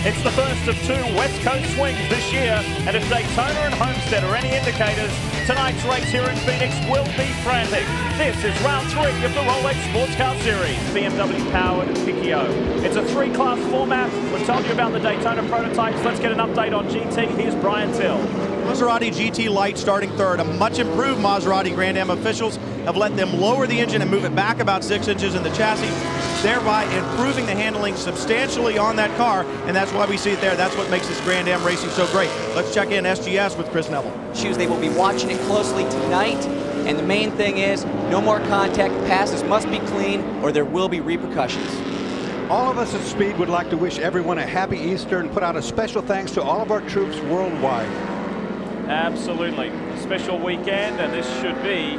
It's the first of two West Coast swings this year, and if Daytona and Homestead are any indicators, tonight's race here in Phoenix will be frantic. This is round 3 of the Rolex Sports Car Series, BMW-powered PTO. It's a 3-class format. We've told you about the Daytona prototypes. Let's get an update on GT. Here's Brian Till. Maserati GT Light starting third. A much improved Maserati Grand Am officials have let them lower the engine and move it back about 6 inches in the chassis, thereby improving the handling substantially on that car, and that's why we see it there. That's what makes this Grand Am racing so great. Let's check in SGS with Chris Neville. They will be watching it closely tonight, and the main thing is no more contact. Passes must be clean or there will be repercussions. All of us at Speed would like to wish everyone a happy Easter and put out a special thanks to all of our troops worldwide. Absolutely. A special weekend, and this should be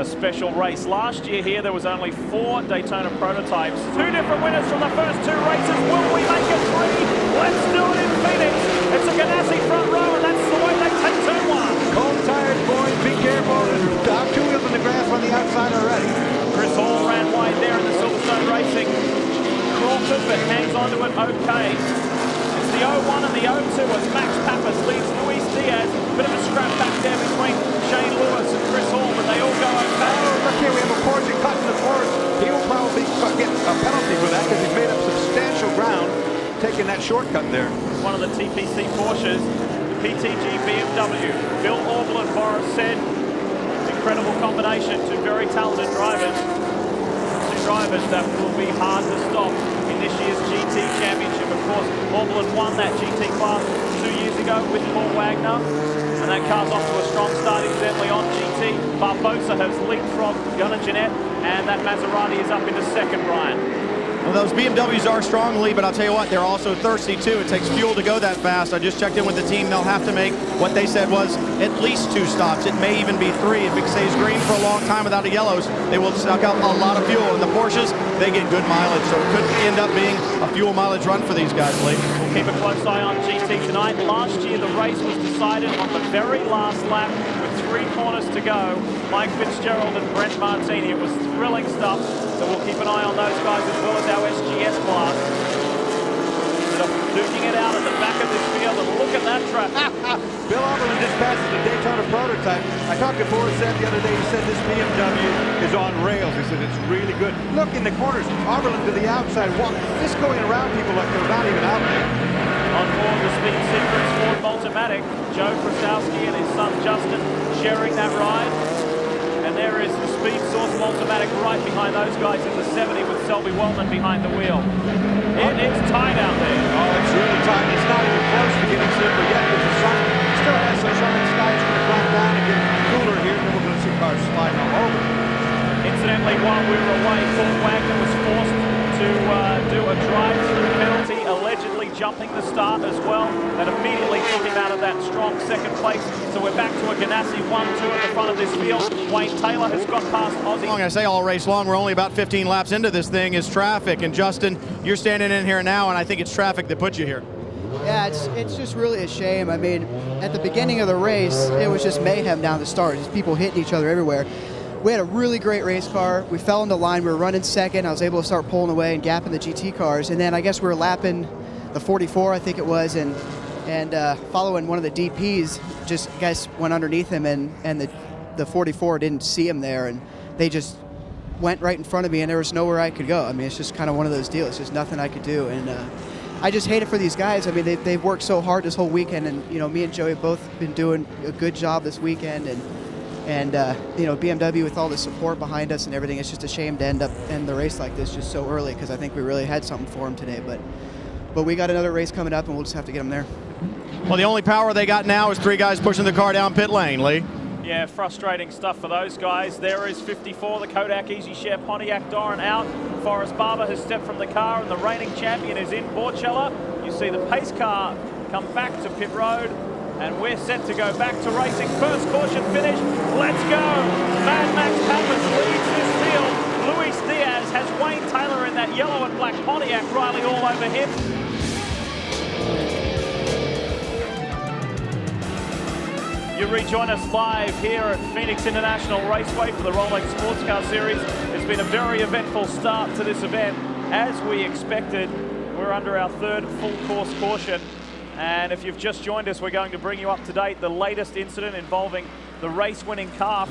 a special race. Last year here there was only 4 Daytona prototypes. 2 different winners from the first 2 races. Will we make it 3? Let's do it in Phoenix. It's a Ganassi front row, and that's the way they take turn 1. Cold tires, boys, be careful. There's 2 wheels in the grass on the outside already. Chris Hall ran wide there in the Silverstone Racing. Crawford, but hangs on to it okay. It's the 01 and the 02 as Max Pappas leads Luis Diaz. Bit of a scrap back there between Shane Lewis and Chris Hall, but they all go okay. Oh, look here, we have a Porsche cut in the forest. He will probably get a penalty for that because he's made up substantial ground taking that shortcut there. One of the TPC Porsches, the PTG BMW. Bill Auberlen, Boris said, incredible combination, 2 very talented drivers. 2 drivers that will be hard to stop in this year's GT Championship. Of course, Auberlen won that GT class 2 years ago with Paul Wagner, and that car's off to a strong start incidentally on GT. Barbosa has leapfrogged Gunnar Jeanette, and that Maserati is up into second, Brian. Well, those BMWs are strong, Lee, but I'll tell you what, they're also thirsty too. It takes fuel to go that fast. I just checked in with the team. They'll have to make what they said was at least 2 stops. It may even be 3. If it stays green for a long time without the yellows, they will suck up a lot of fuel. And the Porsches, they get good mileage, so it could end up being a fuel mileage run for these guys, Lee. We'll keep a close eye on GT tonight. Last year, the race was decided on the very last lap with 3 corners to go. Mike Fitzgerald and Brent Martini. It was thrilling stuff. So we'll keep an eye on those guys as well as our SGS class. That are duking it out at the back of this field, and look at that traffic. Bill Auberlen just passes the Daytona prototype. I talked to Boris the other day. He said this BMW is on rails. He said it's really good. Look in the corners. Auberlen to the outside. Just going around people like they're not even out there. On board the Speed Secrets Ford Multimatic, Joe Krasowski and his son Justin sharing that ride. And there is the Speed Source Multimatic right behind those guys in the 70 with Selby Wellman behind the wheel. It is tight out there. Oh, it's really tight. It's not even close to getting slippery yet. Because the sun still has some sunny skies going to climb down and get cooler here. Then we're going to see cars sliding all over. Incidentally, while we were away, Paul Wagner was forced to do a drive-through penalty, allegedly jumping the start as well. That immediately took him out of that strong second place. So we're back to a Ganassi 1-2 at the front of this field. Wayne Taylor has got past Aussie. I say all race long, we're only about 15 laps into this thing, is traffic. And Justin, you're standing in here now, and I think it's traffic that put you here. Yeah, it's just really a shame. I mean, at the beginning of the race, it was just mayhem down the start. Just people hitting each other everywhere. We had a really great race car. We fell into line. We were running second. I was able to start pulling away and gapping the GT cars. And then I guess we were lapping the 44, I think it was, and following one of the DPs, just guys went underneath him, and the 44 didn't see him there, and they just went right in front of me, and there was nowhere I could go. I mean, it's just kind of one of those deals. There's nothing I could do, and I just hate it for these guys. I mean, they've worked so hard this whole weekend, and you know, me and Joey have both been doing a good job this weekend, and you know, BMW with all the support behind us and everything. It's just a shame to end the race like this just so early, because I think we really had something for them today, but we got another race coming up, and we'll just have to get them there. Well, the only power they got now is 3 guys pushing the car down pit lane, Lee. Yeah, frustrating stuff for those guys. There is 54, the Kodak Easy Share Pontiac Doran out. Forrest Barber has stepped from the car, and the reigning champion is in Borchella. You see the pace car come back to pit road, and we're set to go back to racing. First caution finish, let's go! Mad Max Pappas leads this field. Luis Diaz has Wayne Taylor in that yellow and black Pontiac, Riley all over him. You rejoin us live here at Phoenix International Raceway for the Rolex Sports Car Series. It's been a very eventful start to this event, as we expected. we're under our third full course caution. And if you've just joined us, we're going to bring you up to date the latest incident involving the race-winning car.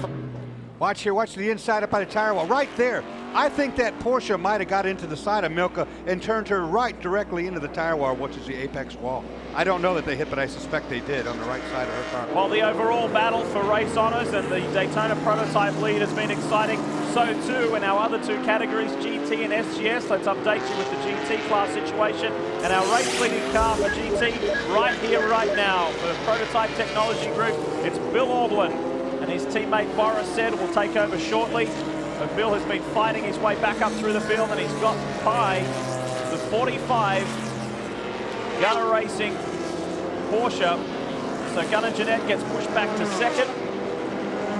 Watch here, watch the inside up by the tire wall, right there. I think that Porsche might have got into the side of Milka and turned her right directly into the tire wall, which is the apex wall. I don't know that they hit, but I suspect they did on the right side of her car. While the overall battle for race honors and the Daytona prototype lead has been exciting, so too in our other two categories, GT and SGS. Let's update you with the GT class situation and our race-leading car for GT right here, right now. For the Prototype Technology Group, it's Bill Auberlen, and his teammate Boris said will take over shortly. But Bill has been fighting his way back up through the field, and he's got by the 45 Gunner Racing Porsche. So Gunner Jeanette gets pushed back to second.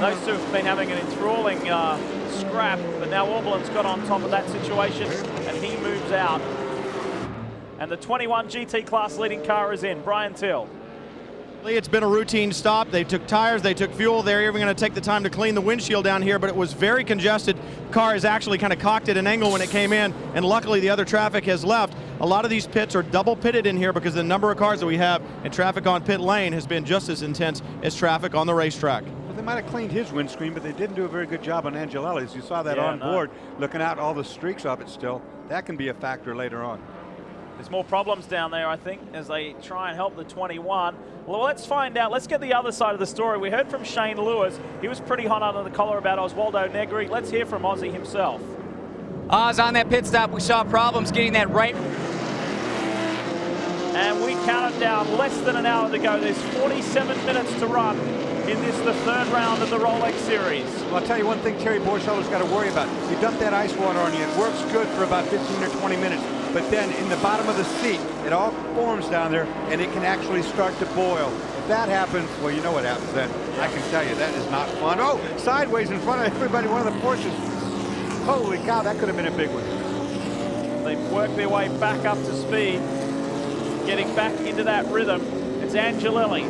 Those two have been having an enthralling scrap, but now Auberlen's got on top of that situation, and he moves out. And the 21 GT class leading car is in. Brian Till. It's been a routine stop. They took tires, they took fuel. They're even going to take the time to clean the windshield down here, but it was very congested. Car is actually kind of cocked at an angle when it came in, and luckily the other traffic has left. A lot of these pits are double pitted in here because the number of cars that we have and traffic on pit lane has been just as intense as traffic on the racetrack. Well, they might have cleaned his windscreen, but they didn't do a very good job on Angelelli's. You saw that on board, looking out all the streaks of it still. That can be a factor later on. There's more problems down there, I think, as they try and help the 21. Well, let's find out. Let's get the other side of the story. We heard from Shane Lewis. He was pretty hot under the collar about Oswaldo Negri. Let's hear from Ozzy himself. Oz, on that pit stop, we saw problems getting that right. And we counted down less than an hour to go. There's 47 minutes to run in this, the third round of the Rolex Series. Well, I'll tell you one thing Terry Borchello's got to worry about. You dump that ice water on you, it works good for about 15 or 20 minutes. But then in the bottom of the seat, it all forms down there, and it can actually start to boil. If that happens, well, you know what happens then. I can tell you, that is not fun. Oh, sideways in front of everybody, one of the Porsches. Holy cow, that could have been a big one. They've worked their way back up to speed, getting back into that rhythm. It's Angelelli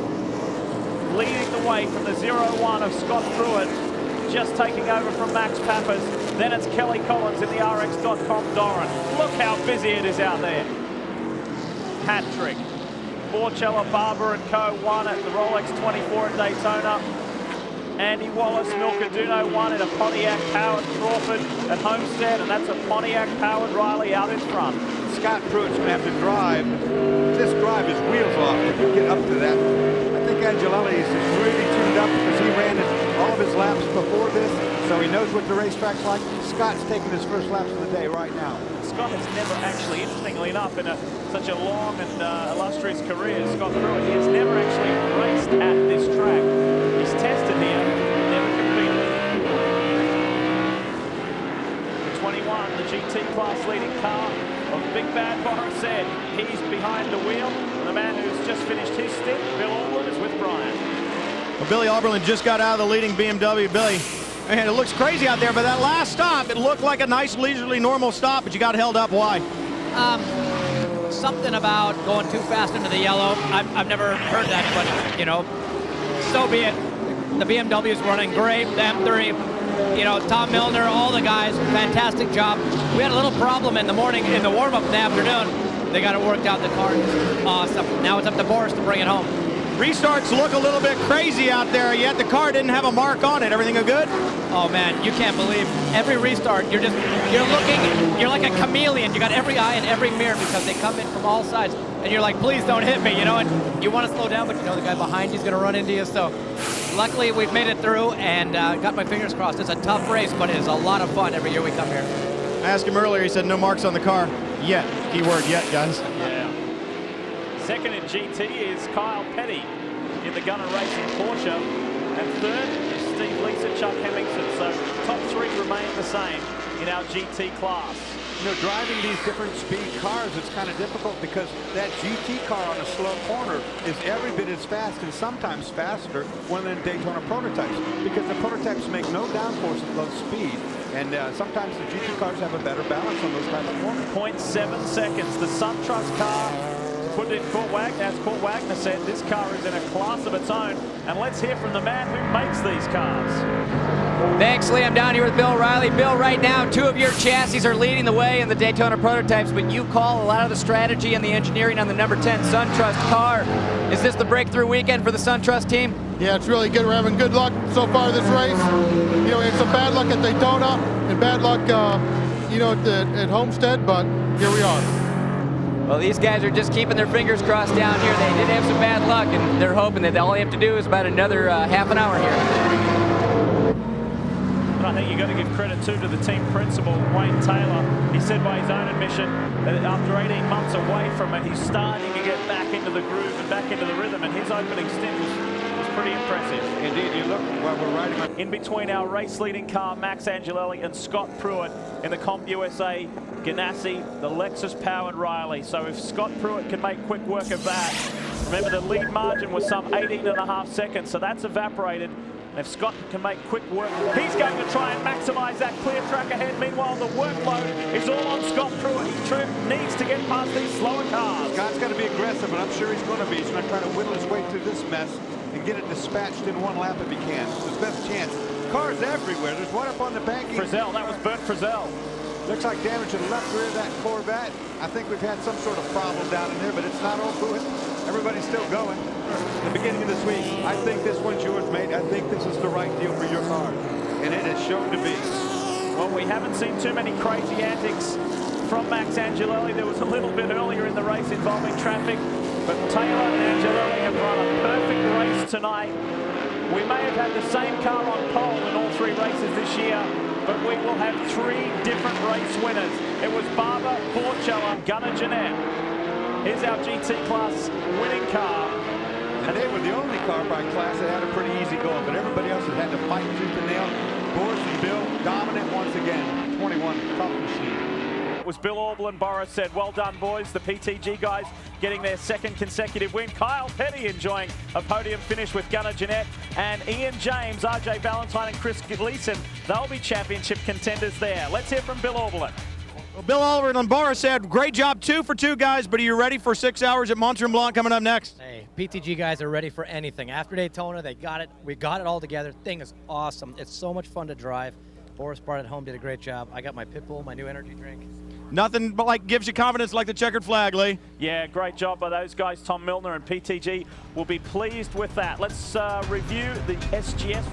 leading the way from the 0-1 of Scott Pruitt, just taking over from Max Pappas. Then it's Kelly Collins in the RX.com Doran. Look how busy it is out there. Hat trick. Borchello, Barber and Co. won at the Rolex 24 in Daytona. Andy Wallace, Milcaduno won in a Pontiac-powered Crawford at Homestead, and that's a Pontiac-powered Riley out in front. Scott Pruitt's going to have to just drive his wheels off to get up to that. I think Angelelli's is really tuned up because he ran all of his laps before this, so he knows what the racetrack's like. Scott's taking his first laps of the day right now. Scott has never actually, interestingly enough, in such a long and illustrious career, Scott Pruitt, he has never actually raced at this track. He's tested here, never competed. The 21, the GT class leading car of Big Bad Boris said. He's behind the wheel. The man who's just finished his stint, Bill Auberlen, is with Brian. Well, Billy Auberlen just got out of the leading BMW. Billy, man, it looks crazy out there, but that last stop, it looked like a nice, leisurely, normal stop, but you got held up. Why? Something about going too fast into the yellow. I've never heard that, but, you know, so be it. The BMW's running great. The M3, you know, Tom Milner, all the guys, fantastic job. We had a little problem in the morning, in the warm-up in the afternoon. They got it worked out, the car. Awesome. Now it's up to Boris to bring it home. Restarts look a little bit crazy out there, yet the car didn't have a mark on it. Everything good? Oh man, you can't believe every restart. You're looking, you're like a chameleon. You got every eye and every mirror because they come in from all sides, and you're like, please don't hit me, you know. And you want to slow down, but you know the guy behind you's going to run into you. So, luckily we've made it through, and got my fingers crossed. It's a tough race, but it is a lot of fun every year we come here. I asked him earlier. He said no marks on the car yet. Keyword yet, guys. Yeah. Second in GT is Kyle Petty in the Gunner Racing Porsche. And third is Steve Lisa, Chuck Hemmingson. So top three remain the same in our GT class. You know, driving these different speed cars, it's kind of difficult because that GT car on a slow corner is every bit as fast and sometimes faster than the Daytona prototypes because the prototypes make no downforce at low speed. And sometimes the GT cars have a better balance on those type of corners. 0.7 seconds. The SunTrust car put it in Kurt Wagner. As Kurt Wagner said, this car is in a class of its own. And let's hear from the man who makes these cars. Thanks, Lee. I'm down here with Bill Riley. Bill, right now, 2 of your chassis are leading the way in the Daytona prototypes, but you call a lot of the strategy and the engineering on the number 10 SunTrust car. Is this the breakthrough weekend for the SunTrust team? Yeah, it's really good. We're having good luck so far this race. You know, it's some bad luck at Daytona and bad luck, you know, at Homestead, but here we are. Well, these guys are just keeping their fingers crossed down here. They did have some bad luck, and they're hoping that all they have to do is about another half an hour here. And I think you've got to give credit too to the team principal, Wayne Taylor. He said by his own admission that after 18 months away from it, he's starting to get back into the groove and back into the rhythm, and his opening stint was pretty impressive. Indeed, you look while we're riding. In between our race-leading car, Max Angelelli, and Scott Pruitt in the Comp USA Ganassi, the Lexus-powered Riley. So if Scott Pruitt can make quick work of that, remember the lead margin was some 18.5 seconds, so that's evaporated. And if Scott can make quick work, he's going to try and maximize that clear track ahead. Meanwhile, the workload is all on Scott Pruitt. He needs to get past these slower cars. Scott's got to be aggressive, and I'm sure he's going to be. He's going to try to whittle his way through this mess and get it dispatched in one lap if he can. It's his best chance. Cars everywhere. There's one up on the banking. Frizzell, that was Bert Frizzell. Looks like damage to the left rear of that Corvette. I think we've had some sort of problem down in there, but it's not over with. Everybody's still going. The beginning of this week, I think this one's yours, mate. I think this is the right deal for your car, and it has shown to be. Well, we haven't seen too many crazy antics from Max Angelelli. There was a little bit earlier in the race involving traffic, but Taylor and Angelelli have run a perfect race tonight. We may have had the same car on pole in all 3 races this year, but we will have 3 different race winners. It was Barber, Porcello, and Gunnar Jeanette. Here's our GT class winning car. And they were the only car by class that had a pretty easy going, but everybody else has had to fight tooth and nail. Boris and Bill dominant once again. 21, tough machine. It was Bill Auberlen. Boris said, well done, boys. The PTG guys getting their 2nd consecutive win. Kyle Petty enjoying a podium finish with Gunnar Jeanette. And Ian James, RJ Valentine, and Chris Gleason, they'll be championship contenders there. Let's hear from Bill Auberlen. Well, Bill Auberlen and Boris said, great job, 2 for 2, guys, but are you ready for 6 hours at Mont Tremblant coming up next? Hey, PTG guys are ready for anything. After Daytona, they got it. We got it all together. Thing is awesome. It's so much fun to drive. Boris brought it home, did a great job. I got my pit bull, my new energy drink. Nothing but like gives you confidence like the checkered flag, Lee. Yeah, great job by those guys. Tom Milner and PTG will be pleased with that. Let's review the SGS.